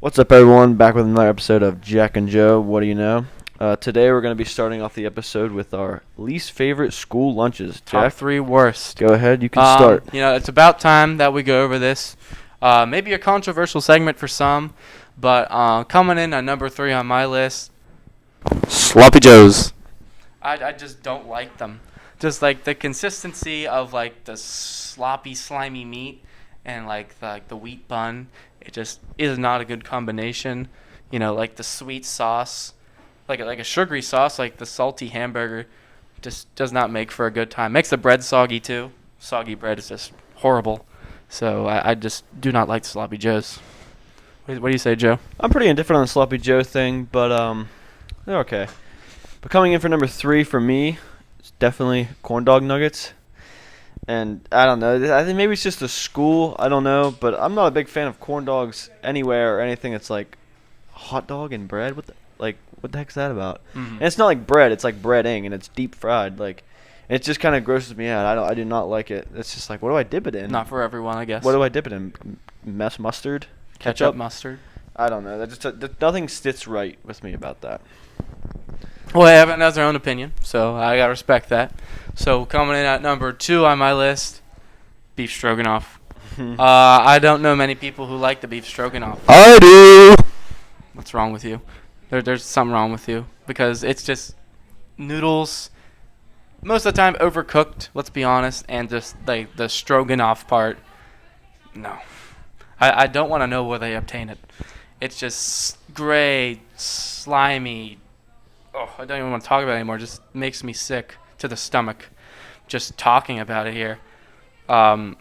What's up, everyone? Back with another episode of Jack and Joe. What do you know? Today we're going to be starting off the episode with our least favorite school lunches. Top Jack, 3 worst. go ahead. You can start. It's about time that we go over this. Maybe a controversial segment for some, but coming in at number 3 on my list, Sloppy Joes. I just don't like them. Just like the consistency of like the sloppy, slimy meat and like the wheat bun. It just is not a good combination. You know, like the sweet sauce, like a sugary sauce, like the salty hamburger, just does not make for a good time. Makes the bread soggy too. Soggy bread is just horrible. So I just do not like Sloppy Joes. What do you say, Joe? I'm pretty indifferent on the Sloppy Joe thing, but they're okay. But coming in for number 3 for me, it's definitely corn dog nuggets. And I don't know. I think maybe it's just a school. I don't know. But I'm not a big fan of corn dogs anywhere or anything that's like hot dog and bread. What the heck's that about? Mm-hmm. And it's not like bread. It's like breading, and it's deep fried. Like, it just kind of grosses me out. I do not like it. It's just like, what do I dip it in? Not for everyone, I guess. What do I dip it in? Mustard? Ketchup, mustard. I don't know. Nothing sits right with me about that. Well, everyone has their own opinion, so I gotta respect that. So coming in at number 2 on my list, beef stroganoff. I don't know many people who like the beef stroganoff. I do. What's wrong with you? There's something wrong with you because it's just noodles. Most of the time overcooked. Let's be honest, and just like the stroganoff part. No, I don't want to know where they obtain it. It's just gray, slimy. Oh, I don't even want to talk about it anymore. It just makes me sick to the stomach just talking about it here. I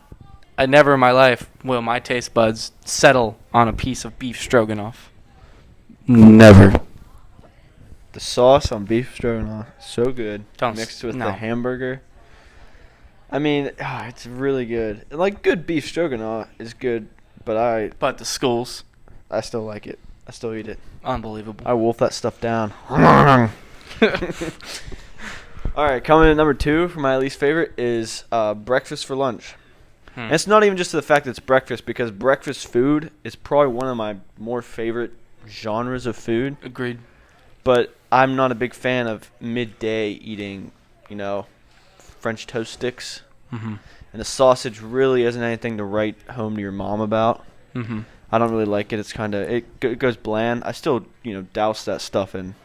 never in my life will my taste buds settle on a piece of beef stroganoff. Never. The sauce on beef stroganoff, so good. Mixed with no. the hamburger. I mean, it's really good. Like, good beef stroganoff is good, but But the schools. I still like it. I still eat it. Unbelievable. I wolf that stuff down. All right, coming in at number 2 for my least favorite is breakfast for lunch. And it's not even just the fact that it's breakfast, because breakfast food is probably one of my more favorite genres of food. Agreed. But I'm not a big fan of midday eating, French toast sticks. Mm-hmm. And the sausage really isn't anything to write home to your mom about. Mm-hmm. I don't really like it. It's kind of it goes bland. I still douse that stuff in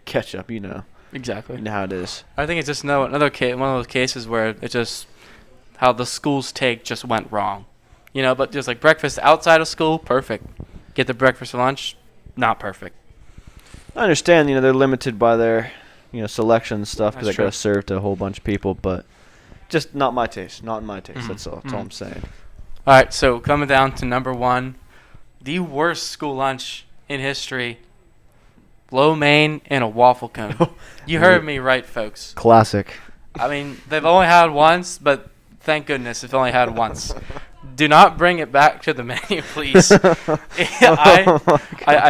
ketchup. Exactly. You know how it is. I think it's just one of those cases where it just how the school's take just went wrong, But just like breakfast outside of school, perfect. Get the breakfast for lunch, not perfect. I understand. They're limited by their selection and stuff because That's they got to true. serve to a whole bunch of people, but just not my taste. Not in my taste. Mhm. That's all. That's all I'm saying. All right, so coming down to number 1, the worst school lunch in history: lo mein and a waffle cone. You heard me right, folks. Classic. I mean, they've only had once, but thank goodness they've only had once. Do not bring it back to the menu, please. I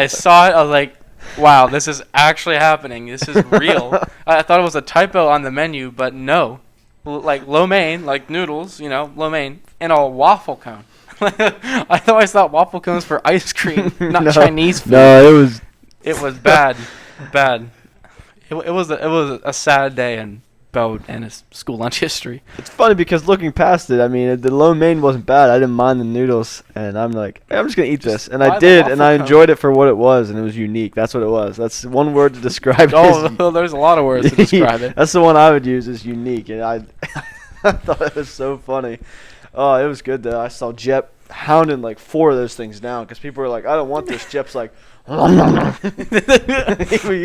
saw it. I was like, wow, this is actually happening. This is real. I thought it was a typo on the menu, but no. Like lo mein, like noodles, lo mein, and a waffle cone. I always thought waffle cones for ice cream, not No. Chinese food. No, It was bad. It was a sad day in Bode and his school lunch history. it's funny because looking past it, I mean, the lo mein wasn't bad. I didn't mind the noodles, and I'm like, hey, I'm just gonna eat this, and I buy the did, waffle and I cone. enjoyed it for what it was, and it was unique. That's what it was. That's one word to describe it. Oh, there's a lot of words to describe it. That's the one I would use, is unique, and I thought it was so funny. Oh, it was good though. I saw Jep hounding like 4 of those things down because people were like, I don't want this. Jep's like, he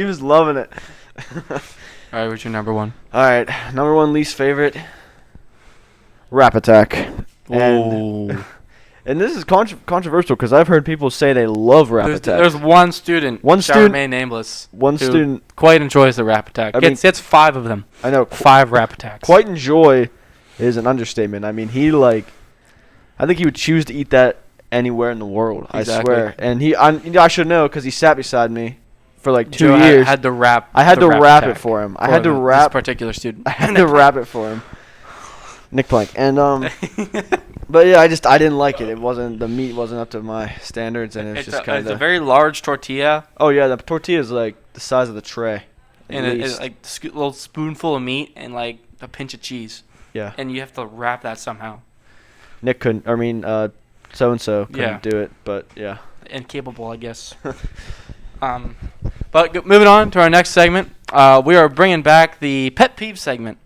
was loving it. All right, what's your number 1? All right, number 1 least favorite, Rap Attack. Oh. And this is controversial because I've heard people say they love Rap Attack. There's one student, One shall student- remain nameless, One who student, quite enjoys the Rap Attack. I mean- Gets 5 of them. I know, 5 Rap Attacks. quite enjoy is an understatement. I mean, I think he would choose to eat that anywhere in the world. Exactly. I swear. And I should know because he sat beside me for like 2 Joe years. had to rap. I had the to rap it attack for him. I had to this rap. particular student. I had to rap it for him. Nick Plank. And But yeah, I didn't like it. The meat wasn't up to my standards, and it's just kind It's a of. very large tortilla, Oh yeah, the tortilla is like the size of the tray. and it's like a little spoonful of meat and like a pinch of cheese, Yeah. and you have to wrap that somehow. Nick couldn't. I mean, so and so couldn't Yeah. do it, but yeah. Incapable, I guess. Moving on to our next segment, we are bringing back the pet peeve segment.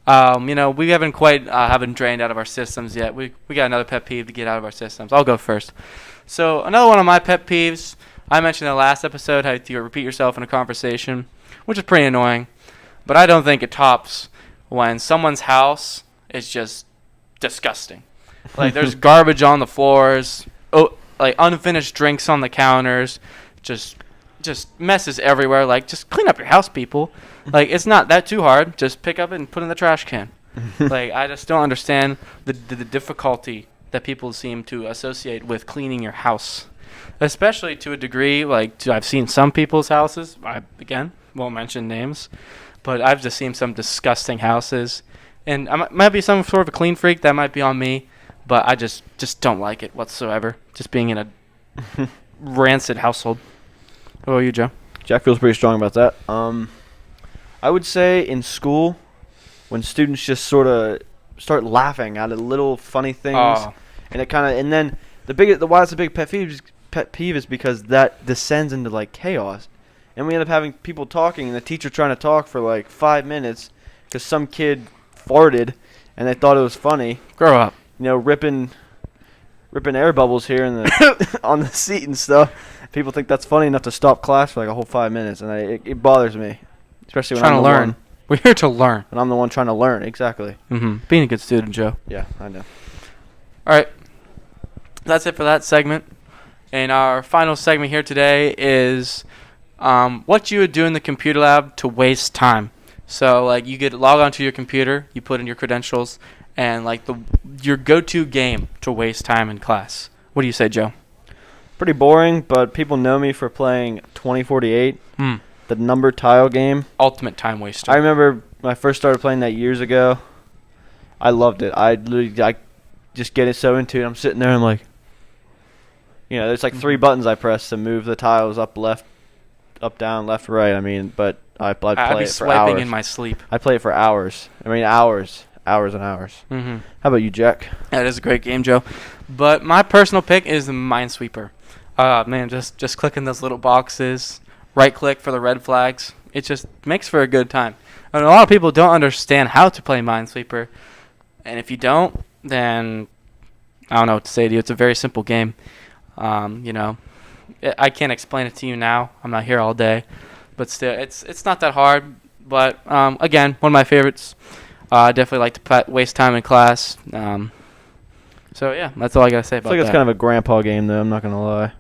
We haven't quite haven't drained out of our systems yet. We got another pet peeve to get out of our systems. I'll go first. So another one of my pet peeves. I mentioned in the last episode how you repeat yourself in a conversation, which is pretty annoying. But I don't think it tops when someone's house is just disgusting. Like there's garbage on the floors, like unfinished drinks on the counters, just messes everywhere. Like just clean up your house, people. Like it's not that too hard. Just pick up it and put it in the trash can. Like I just don't understand the difficulty that people seem to associate with cleaning your house, especially to a degree. I've seen some people's houses. I again won't mention names, but I've just seen some disgusting houses, and I might be some sort of a clean freak. That might be on me, but I just don't like it whatsoever. Just being in a rancid household. What about you, Joe? Jack feels pretty strong about that. I would say in school, when students just sort of start laughing at little funny things, and then why it's a big pet peeve is because that descends into like chaos, and we end up having people talking and the teacher trying to talk for like 5 minutes because some kid farted and they thought it was funny. Grow up. Ripping air bubbles here in the on the seat and stuff. People think that's funny enough to stop class for like a whole 5 minents, and it bothers me, especially when Trying I'm to the learn. one. We're here to learn. And I'm the one trying to learn. Exactly. Mm-hmm. Being a good student, Joe. Yeah, I know. All right. That's it for that segment. And our final segment here today is what you would do in the computer lab to waste time. So, like, you get log onto your computer, you put in your credentials, and, like, your go-to game to waste time in class. What do you say, Joe? Pretty boring, but people know me for playing 2048, the number tile game. Ultimate time waster. I remember when I first started playing that years ago. I loved it. I just get it so into it. I'm sitting there and I'm like, there's like 3 buttons I press to move the tiles up, left, up, down, left, right. I mean, but I'd play I'd be it for swiping hours. in my sleep. I play it for hours. I mean, hours and hours. Mm-hmm. How about you, Jack? That is a great game, Joe. But my personal pick is the Minesweeper. Man, just clicking those little boxes, right-click for the red flags. It just makes for a good time. And a lot of people don't understand how to play Minesweeper. And if you don't, then I don't know what to say to you. It's a very simple game. I can't explain it to you now. I'm not here all day. But still, it's not that hard. But, again, one of my favorites. I definitely like to waste time in class. So, yeah, that's all I got to say about that. I feel like it's kind of a grandpa game, though. I'm not going to lie.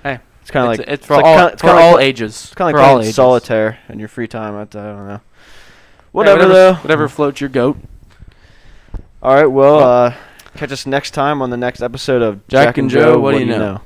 Hey, it's kind of it's for all ages. It's kind of like playing solitaire in your free time. I don't know. Whatever floats your goat. All right, well, catch us next time on the next episode of Jack and Joe, what do you know?